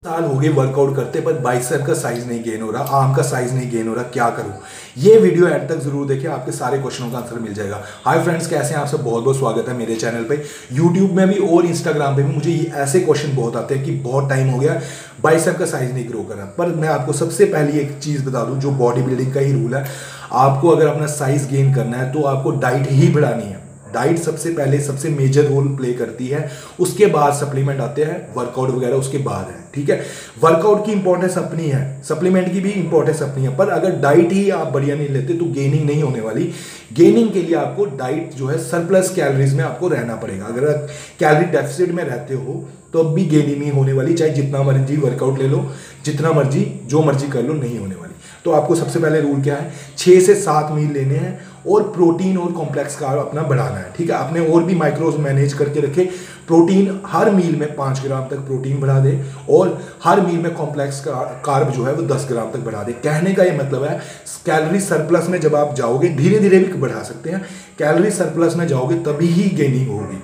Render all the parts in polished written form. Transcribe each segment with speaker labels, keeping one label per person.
Speaker 1: साल हो गए वर्कआउट करते पर बाइसेप का साइज नहीं गेन हो रहा, आर्म का साइज नहीं गेन हो रहा, क्या करूं। ये वीडियो एंड तक जरूर देखिए, आपके सारे क्वेश्चनों का आंसर मिल जाएगा। हाय फ्रेंड्स, कैसे हैं आप सब? बहुत बहुत स्वागत है मेरे चैनल पे। यूट्यूब में भी और इंस्टाग्राम पे भी मुझे ये ऐसे क्वेश्चन बहुत आते हैं कि बहुत टाइम हो गया बाइसेप का साइज नहीं ग्रो करा। पर मैं आपको सबसे पहली एक चीज बता दूं, जो बॉडी बिल्डिंग का ही रूल है, आपको अगर अपना साइज गेन करना है तो आपको डाइट ही बढ़ानी है। डाइट सबसे पहले सबसे मेजर रोल प्ले करती है, उसके बाद सप्लीमेंट आते हैं, वर्कआउट वगैरह उसके बाद है। ठीक है, वर्कआउट की इंपॉर्टेंस अपनी है, सप्लीमेंट की भी इंपॉर्टेंस अपनी है, पर अगर डाइट ही आप बढ़िया नहीं लेते तो गेनिंग नहीं होने वाली। गेनिंग के लिए आपको डाइट जो है सरप्लस कैलोरीज में आपको रहना पड़ेगा। अगर आप कैलोरी डेफिसिट में रहते हो तो अब भी गेनिंग नहीं होने वाली, चाहे जितना मर्जी वर्कआउट ले लो, जितना मर्जी जो मर्जी कर लो, नहीं होने वाली। तो आपको सबसे पहले रूल क्या है, 6 से 7 मील लेने हैं और प्रोटीन और कॉम्प्लेक्स कार्ब अपना बढ़ाना है। ठीक है, आपने और भी माइक्रोज मैनेज करके रखे। प्रोटीन हर मील में 5 ग्राम तक प्रोटीन बढ़ा दे और हर मील में कॉम्प्लेक्स कार्ब जो है वो 10 ग्राम तक बढ़ा दे। कहने का ये मतलब है, कैलोरी सरप्लस में जब आप जाओगे, धीरे धीरे भी बढ़ा सकते हैं, कैलोरी सरप्लस में जाओगे तभी ही गेनिंग होगी।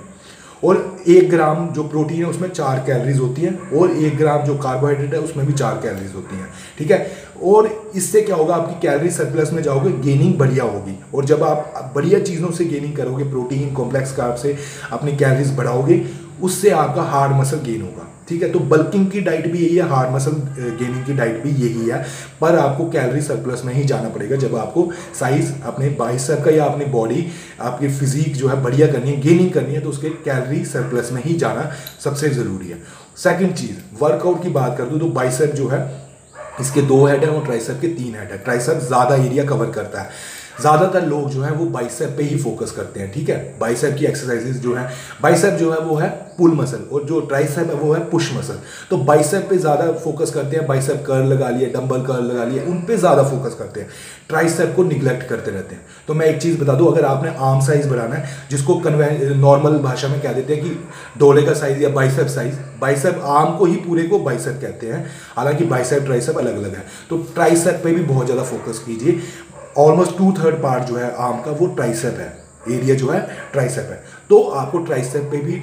Speaker 1: और 1 ग्राम जो प्रोटीन है उसमें 4 कैलोरीज होती हैं और 1 ग्राम जो कार्बोहाइड्रेट है उसमें भी 4 कैलोरीज होती हैं। ठीक है, और इससे क्या होगा, आपकी कैलोरी सरप्लस में जाओगे, गेनिंग बढ़िया होगी। और जब आप बढ़िया चीज़ों से गेनिंग करोगे, प्रोटीन कॉम्प्लेक्स कार्ब से अपनी कैलोरीज बढ़ाओगे, उससे आपका हार्ड मसल गेन होगा। ठीक है, तो बल्किंग की डाइट भी यही है, हार्ड मसल गेनिंग की डाइट भी यही है, पर आपको कैलोरी सरप्लस में ही जाना पड़ेगा जब आपको साइज अपने बाइसेप का या अपनी बॉडी, आपकी फिजिक जो है बढ़िया करनी है, गेनिंग करनी है, तो उसके कैलोरी सरप्लस में ही जाना सबसे ज़रूरी है। सेकंड चीज़, वर्कआउट की बात कर दूँ तो बाइसेप जो है, इसके 2 हेड है और ट्राइसेप के 3 हेड है। ट्राइसेप ज़्यादा एरिया कवर करता है, ज़्यादातर लोग जो है वो बाइसेप पे ही फोकस करते हैं। ठीक है, बाइसेप की एक्सरसाइजेज जो है, बाइसेप जो है वो है पुल मसल और जो ट्राइसेप है वो है पुश मसल। तो बाइसेप पे ज़्यादा फोकस करते हैं, बाइसेप कर्ल लगा लिए, डंबल कर्ल लगा लिए, उन पे ज़्यादा फोकस करते हैं, ट्राइसेप को निगलेक्ट करते रहते हैं। तो मैं एक चीज़ बता दूं, अगर आपने आर्म साइज बढ़ाना है, जिसको नॉर्मल भाषा में कह देते हैं कि डोले का साइज या बाइसेप साइज, बाइसेप आर्म को ही पूरे को बाइसेप कहते हैं, हालांकि बाइसेप ट्राइसेप अलग अलग है। तो ट्राइसेप पे भी बहुत ज़्यादा फोकस कीजिए। ऑलमोस्ट 2/3 पार्ट जो है आर्म का वो ट्राइसेप है, एरिया जो है ट्राइसेप है। तो आपको ट्राइसेप पे भी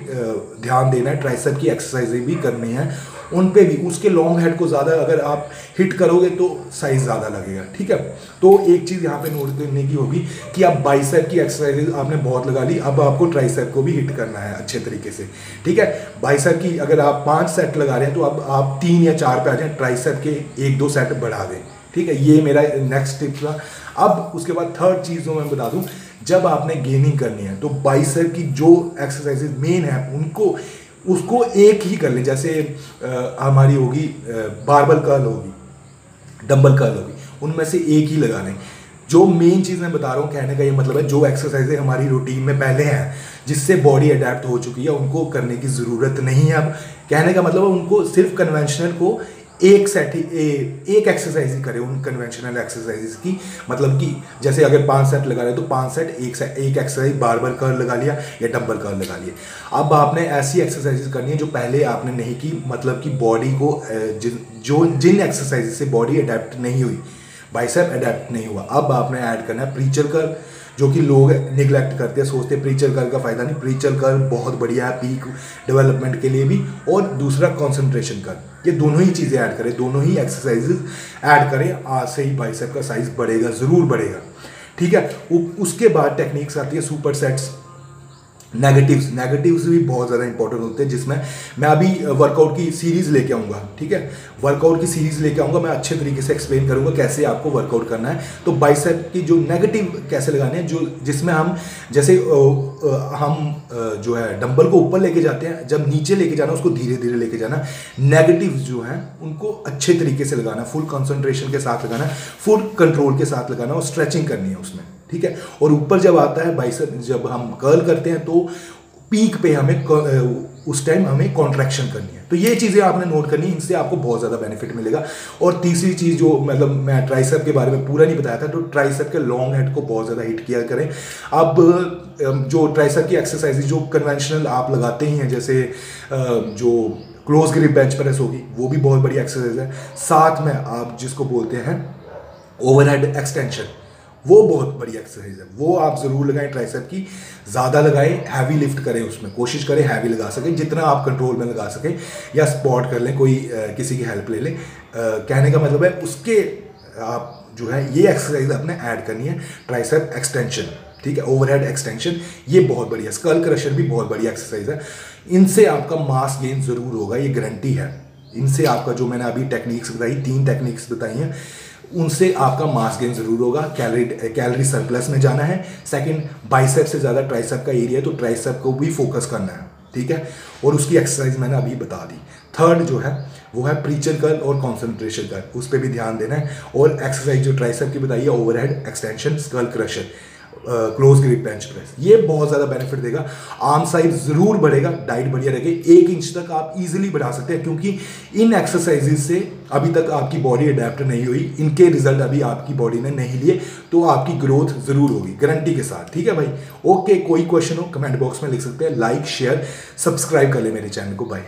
Speaker 1: ध्यान देना है, ट्राइसेप की एक्सरसाइजें भी करनी है, उन पे भी। उसके लॉन्ग हेड को ज़्यादा अगर आप हिट करोगे तो साइज ज़्यादा लगेगा। ठीक है, तो एक चीज़ यहाँ पे नोट करने की होगी कि आप बाइसेप की एक्सरसाइजेज आपने बहुत लगा ली, अब आपको ट्राइसेप को भी हिट करना है अच्छे तरीके से। ठीक है, बाइसेप की अगर आप 5 सेट लगा रहे हैं तो अब आप 3 या 4 पे आ जाएं, ट्राइसेप के 1-2 सेट बढ़ा दें। ठीक है, ये मेरा नेक्स्ट टिप था। अब उसके बाद थर्ड चीज़ जो मैं बता दूं, जब आपने गेनिंग करनी है तो बाइसेप की जो एक्सरसाइजेज मेन है उसको एक ही कर लें। जैसे हमारी होगी बारबल कर्ल होगी, डंबल कर्ल होगी, उनमें से एक ही लगा लें। जो मेन चीज़ मैं बता रहा हूँ, कहने का ये मतलब है, जो एक्सरसाइजेज हमारी रूटीन में पहले हैं, जिससे बॉडी अडेप्ट हो चुकी है, उनको करने की ज़रूरत नहीं है। अब कहने का मतलब है, उनको सिर्फ कन्वेंशनल को एक सेट ही एक एक्सरसाइज ही करें उन कन्वेंशनल एक्सरसाइजेज की। मतलब कि जैसे अगर 5 सेट लगा रहे तो 5 सेट एक एक्सरसाइज बारबल कर्ल लगा लिया या डंबल कर्ल लगा लिया। अब आपने ऐसी एक्सरसाइजेज करनी है जो पहले आपने नहीं की, मतलब कि बॉडी को जिन एक्सरसाइज से बॉडी अडेप्ट नहीं हुई, बाइसेप अडेप्ट नहीं हुआ, अब आपने ऐड करना है प्रीचर कर्ल, जो कि लोग निगलेक्ट करते हैं, सोचते हैं प्रीचर कर्ल का फायदा नहीं। प्रीचर कर्ल बहुत बढ़िया है पीक डेवलपमेंट के लिए भी, और दूसरा कंसंट्रेशन कर्ल। ये दोनों ही चीज़ें ऐड करें, दोनों ही एक्सरसाइजेज ऐड करें, आज से ही बाइसेप का साइज बढ़ेगा, ज़रूर बढ़ेगा। ठीक है, उसके बाद टेक्निक्स आती है सुपर सेट्स, नेगेटिव्स भी बहुत ज़्यादा इंपॉर्टेंट होते हैं, जिसमें मैं अभी वर्कआउट की सीरीज़ लेके आऊँगा। ठीक है, वर्कआउट की सीरीज़ लेके आऊँगा, मैं अच्छे तरीके से एक्सप्लेन करूँगा कैसे आपको वर्कआउट करना है। तो बाइसेप की जो नेगेटिव कैसे लगाने हैं, जो जिसमें हम जैसे जो है डंबल को ऊपर लेके जाते हैं, जब नीचे लेके जाना उसको धीरे धीरे लेके जाना। नेगेटिव्स जो हैं उनको अच्छे तरीके से लगाना, फुल कंसंट्रेशन के साथ लगाना, फुल कंट्रोल के साथ लगाना, और स्ट्रेचिंग करनी है उसमें। ठीक है, और ऊपर जब आता है बाइसेप, जब हम कर्ल करते हैं तो पीक पे हमें उस टाइम हमें कॉन्ट्रैक्शन करनी है। तो ये चीज़ें आपने नोट करनी है, इनसे आपको बहुत ज़्यादा बेनिफिट मिलेगा। और तीसरी चीज़ जो, मतलब मैं ट्राइसेप के बारे में पूरा नहीं बताया था, तो ट्राइसेप के लॉन्ग हेड को बहुत ज़्यादा हिट किया करें। अब जो ट्राइसेप की एक्सरसाइज जो कन्वेंशनल आप लगाते ही हैं, जैसे जो क्लोज ग्रिप बेंच प्रेस होगी, वो भी बहुत बड़ी एक्सरसाइज है। साथ में आप जिसको बोलते हैं ओवरहेड एक्सटेंशन, वो बहुत बड़ी एक्सरसाइज है, वो आप ज़रूर लगाएं। ट्राइसेप की ज़्यादा लगाएं, हैवी लिफ्ट करें, उसमें कोशिश करें हैवी लगा सकें, जितना आप कंट्रोल में लगा सकें, या स्पॉट कर लें, कोई किसी की हेल्प ले लें। कहने का मतलब है उसके आप जो है ये एक्सरसाइज आपने ऐड करनी है, ट्राइसेप एक्सटेंशन, ठीक है, ओवरहेड एक्सटेंशन, ये बहुत बढ़िया। स्कल क्रशर भी बहुत बढ़िया एक्सरसाइज है, इनसे आपका मास गेन ज़रूर होगा, ये गारंटी है। इनसे आपका जो मैंने अभी टेक्निक्स बताई, 3 टेक्निक्स बताई हैं, उनसे आपका मास गेन जरूर होगा। कैलोरी सरप्लस में जाना है। सेकंड, बाइसेप से ज़्यादा ट्राइसेप का एरिया है, तो ट्राइसेप को भी फोकस करना है, ठीक है, और उसकी एक्सरसाइज मैंने अभी बता दी। थर्ड जो है वो है प्रीचर कर्ल और कॉन्सेंट्रेशन कर्ल, उस पर भी ध्यान देना है। और एक्सरसाइज जो ट्राइसेप की बताइए, overhead extension, skull crusher, close grip bench press, ये बहुत ज़्यादा बेनिफिट देगा। आर्म साइज ज़रूर बढ़ेगा, डाइट बढ़िया रहेगी, 1 इंच तक आप इजीली बढ़ा सकते हैं, क्योंकि इन एक्सरसाइजेज से अभी तक आपकी बॉडी अडेप्ट नहीं हुई, इनके रिजल्ट अभी आपकी बॉडी ने नहीं लिए, तो आपकी ग्रोथ ज़रूर होगी गारंटी के साथ, ठीक है भाई। ओके, कोई क्वेश्चन हो कमेंट बॉक्स में लिख सकते हैं। लाइक शेयर सब्सक्राइब कर ले मेरे चैनल को, बाय।